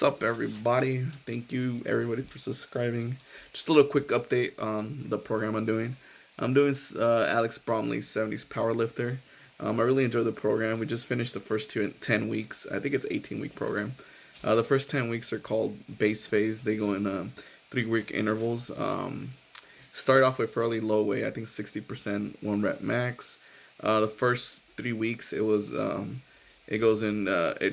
What's up, everybody? Thank you, everybody, for subscribing. Just a little quick update on the program I'm doing. I'm doing Alex Bromley's 70s Powerlifter. I really enjoy the program. We just finished the first 10 weeks. I think it's an 18-week program. The first 10 weeks are called base phase. They go in 3-week intervals. Start off with fairly low weight. I think 60%, 1 rep max. The first 3 weeks, it goes in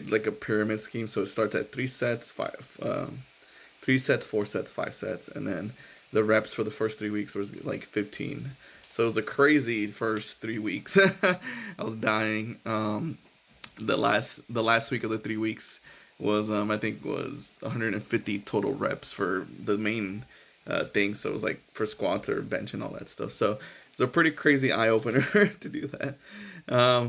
like a pyramid scheme. So it starts at 3 sets, 3 sets, 4 sets, 5 sets, and then the reps for the first 3 weeks was like 15. So it was a crazy first 3 weeks. I was dying. The last week of the 3 weeks was I think was 150 total reps for the main thing. So it was like for squats or bench and all that stuff. So it's a pretty crazy eye opener to do that.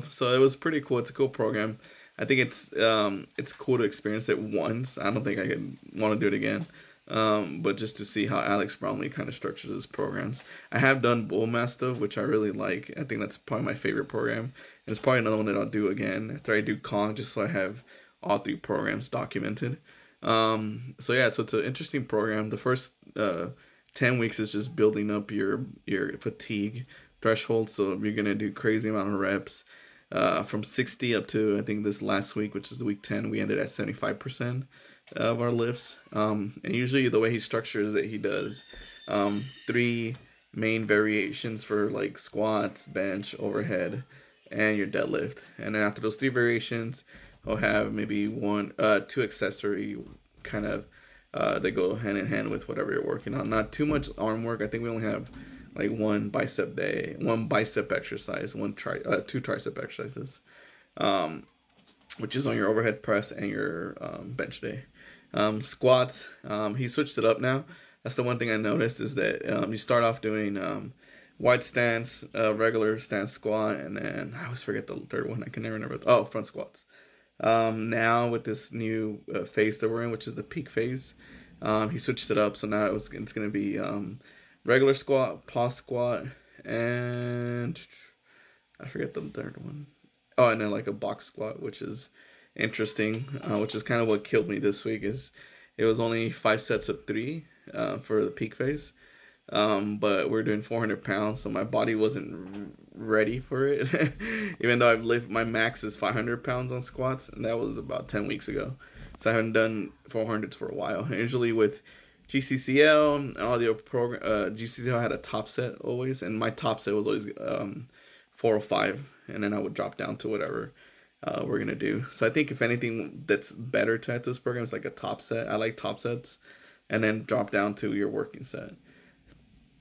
So it was pretty cool. It's a cool program. I think it's cool to experience it once. I don't think I could want to do it again. But just to see how Alex Bromley kind of structures his programs. I have done Bull Mastiff, which I really like. I think that's probably my favorite program. And it's probably another one that I'll do again after I do Kong, just so I have all 3 programs documented. So yeah, so it's an interesting program. The first 10 weeks is just building up your fatigue threshold. So you're gonna do crazy amount of reps. From 60 up to, I think this last week, which is the week 10, we ended at 75% of our lifts. And usually the way he structures it, he does 3 main variations for like squats, bench, overhead, and your deadlift. And then after those 3 variations, he'll have maybe 2 accessory kind of they go hand in hand with whatever you're working on. Not too much arm work. I think we only have like 1 bicep day, 1 bicep exercise, 2 tricep exercises, which is on your overhead press and your bench day. Squats, he switched it up now. That's the one thing I noticed, is that you start off doing wide stance, regular stance squat, and then I always forget the third one. I can never remember. Oh, front squats. Now with this new phase that we're in, which is the peak phase, he switched it up. So now it's going to be regular squat, pause squat, and I forget the third one. Oh, and then like a box squat, which is interesting, which is kind of what killed me this week. Is it was only 5 sets of 3 for the peak phase, but we're doing 400 pounds, so my body wasn't ready for it. Even though my max is 500 pounds on squats, and that was about 10 weeks ago. So I haven't done 400s for a while. Usually with GCCL, all the program, GCCL had a top set always, and my top set was always 405, and then I would drop down to whatever we're gonna do. So I think if anything that's better to add to this program is like a top set. I like top sets, and then drop down to your working set,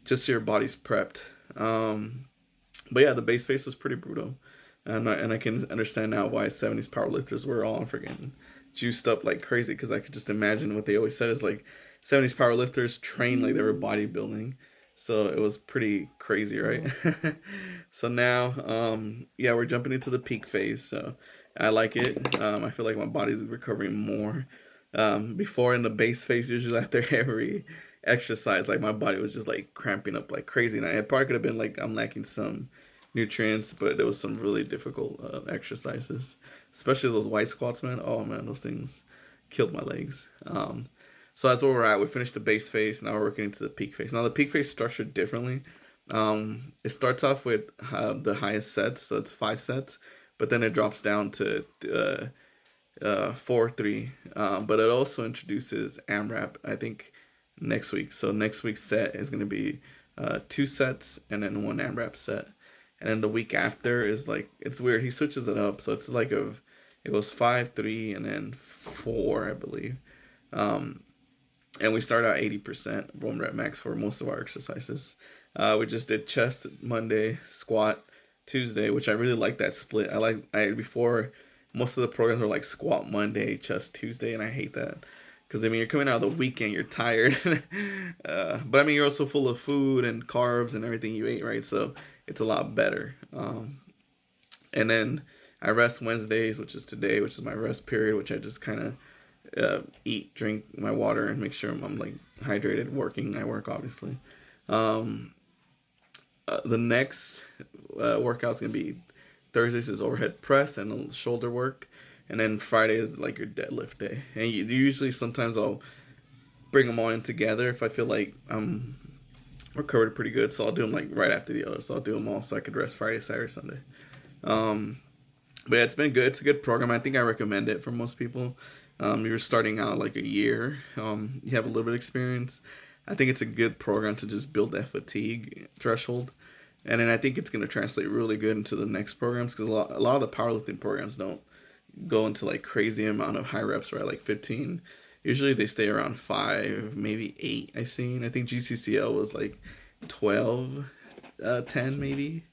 just so your body's prepped. But yeah, the base phase was pretty brutal, and I can understand now why 70s powerlifters were all freaking juiced up like crazy, because I could just imagine what they always said is like 70s powerlifters train like they were bodybuilding. So it was pretty crazy, right? So now, yeah, we're jumping into the peak phase. So I like it. I feel like my body's recovering more. Before in the base phase, usually after every exercise, like my body was just like cramping up like crazy. And it probably could have been like I'm lacking some nutrients, but there was some really difficult exercises, especially those white squats, man. Oh man, those things killed my legs. So that's where we're at. We finished the base phase. Now we're working into the peak phase. Now the peak phase is structured differently. It starts off with the highest sets, so it's 5 sets, but then it drops down to 4-3. But it also introduces AMRAP, I think, next week. So next week's set is going to be 2 sets and then 1 AMRAP set. And then the week after is like, it's weird. He switches it up. So it's like it goes 5, 3, and then 4, I believe. And we start out 80% 1 rep max for most of our exercises. We just did chest Monday, squat Tuesday, which I really like that split. Before, most of the programs were like squat Monday, chest Tuesday, and I hate that. Because, I mean, you're coming out of the weekend, you're tired. But, I mean, you're also full of food and carbs and everything you ate, right? So it's a lot better. And then I rest Wednesdays, which is today, which is my rest period, which I just kind of eat, drink my water, and make sure I'm like hydrated. I work obviously. The next workout's gonna be Thursdays is overhead press and shoulder work, and then Friday is like your deadlift day. And usually sometimes I'll bring them all in together if I feel like I'm recovered pretty good. So I'll do them like right after the other. So I'll do them all so I could rest Friday, Saturday, Sunday. But yeah, it's been good. It's a good program. I think I recommend it for most people. You're starting out like a year. You have a little bit of experience. I think it's a good program to just build that fatigue threshold. And then I think it's going to translate really good into the next programs, because a lot of the powerlifting programs don't go into like crazy amount of high reps, right? Like 15. Usually they stay around 5, maybe 8. I've seen. I think GCCL was like 12, 10 maybe.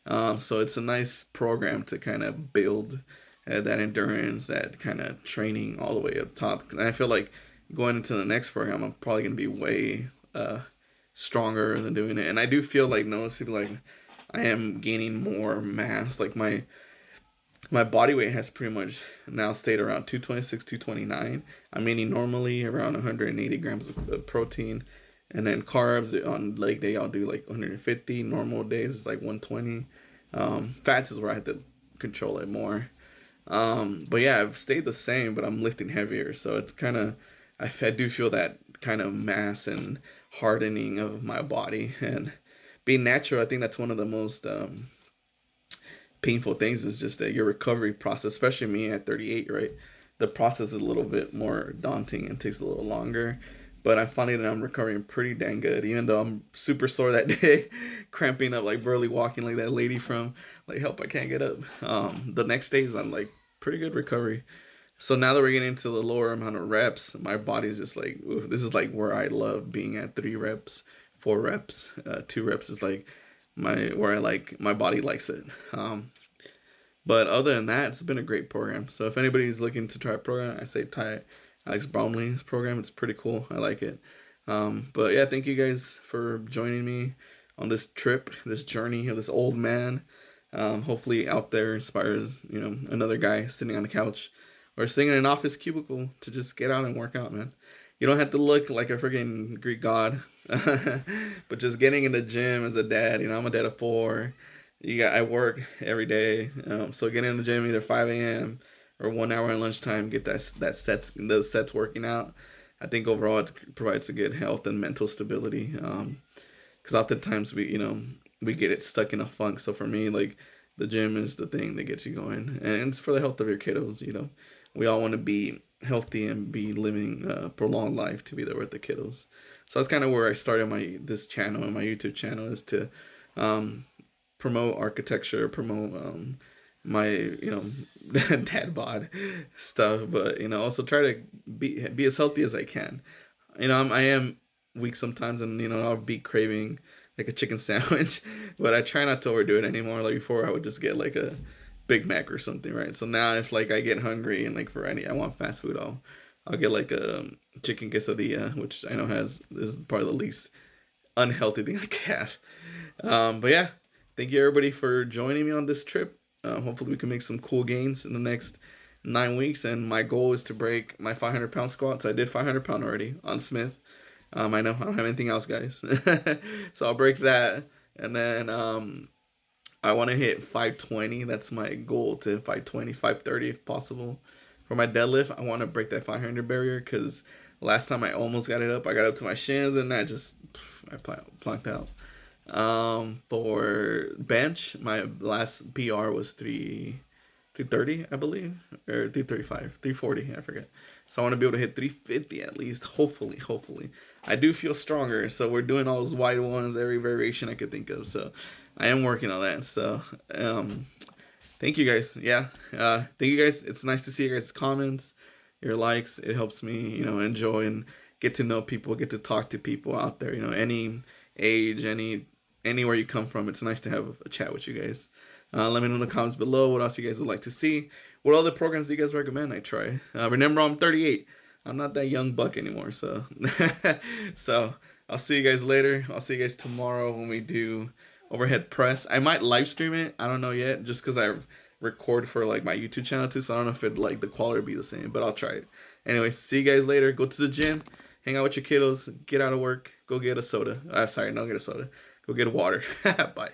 So it's a nice program to kind of build that endurance, that kind of training all the way up top. And I feel like going into the next program, I'm probably going to be way stronger than doing it. And I do feel like noticeably like I am gaining more mass. Like my body weight has pretty much now stayed around 226, 229. I'm eating normally around 180 grams of protein. And then carbs on leg day, I'll do like 150. Normal days is like 120. Fats is where I have to control it more. But yeah, I've stayed the same, but I'm lifting heavier. So it's kind of, I do feel that kind of mass and hardening of my body. And being natural, I think that's one of the most painful things, is just that your recovery process, especially me at 38, right? The process is a little bit more daunting and takes a little longer. But I'm finding that I'm recovering pretty dang good, even though I'm super sore that day, cramping up, like barely walking like that lady from like Help I Can't Get Up. The next days I'm like pretty good recovery. So now that we're getting into the lower amount of reps, my body's just like, oof, this is like where I love being at. 3 reps, 4 reps, 2 reps is like where I like, my body likes it. But other than that, it's been a great program. So if anybody's looking to try a program, I say try Alex Bromley's program. It's pretty cool. I like it. But yeah, thank you guys for joining me on this trip, this journey of this old man. Hopefully out there inspires, another guy sitting on the couch or sitting in an office cubicle to just get out and work out, man. You don't have to look like a freaking Greek god, but just getting in the gym as a dad. I'm a dad of 4. I work every day. So getting in the gym either 5 a.m. or 1 hour at lunchtime, get those sets working out. I think overall it provides a good health and mental stability. Because oftentimes we get it stuck in a funk. So for me, like, the gym is the thing that gets you going, and it's for the health of your kiddos. We all want to be healthy and be living a prolonged life to be there with the kiddos. So that's kind of where I started this channel and my YouTube channel, is to promote architecture, promote my dad bod stuff, but also try to be as healthy as I can. I am weak sometimes, and I'll be craving like a chicken sandwich, but I try not to overdo it anymore. Like before, I would just get like a Big Mac or something, right? So now if like I get hungry and like I want fast food, I'll get like a chicken quesadilla, which I know this is probably the least unhealthy thing I can have. But yeah, thank you everybody for joining me on this trip. Hopefully we can make some cool gains in the next 9 weeks. And my goal is to break my 500-pound squat. So I did 500-pound already on Smith. I know I don't have anything else, guys. So I'll break that. And then I want to hit 520. That's my goal, to 520, 530 if possible. For my deadlift, I want to break that 500 barrier, because last time I almost got it up. I got up to my shins and I plunked out. For bench, my last PR was 330, I believe, or 335, 340, I forget. So I want to be able to hit 350 at least, hopefully. I do feel stronger, so we're doing all those wide ones, every variation I could think of. So I am working on that. So thank you guys. Yeah, thank you guys. It's nice to see your guys' comments, your likes. It helps me, enjoy and get to know people, get to talk to people out there. Any age, anywhere you come from, it's nice to have a chat with you guys. Let me know in the comments below what else you guys would like to see. What other programs do you guys recommend I try? Remember, I'm 38. I'm not that young buck anymore. So, so I'll see you guys later. I'll see you guys tomorrow when we do overhead press. I might live stream it. I don't know yet, just because I record for like my YouTube channel too. So I don't know if the quality will be the same, but I'll try it. Anyway, see you guys later. Go to the gym, hang out with your kiddos, get out of work, go get a soda. Sorry, don't get a soda. Go get water. Bye.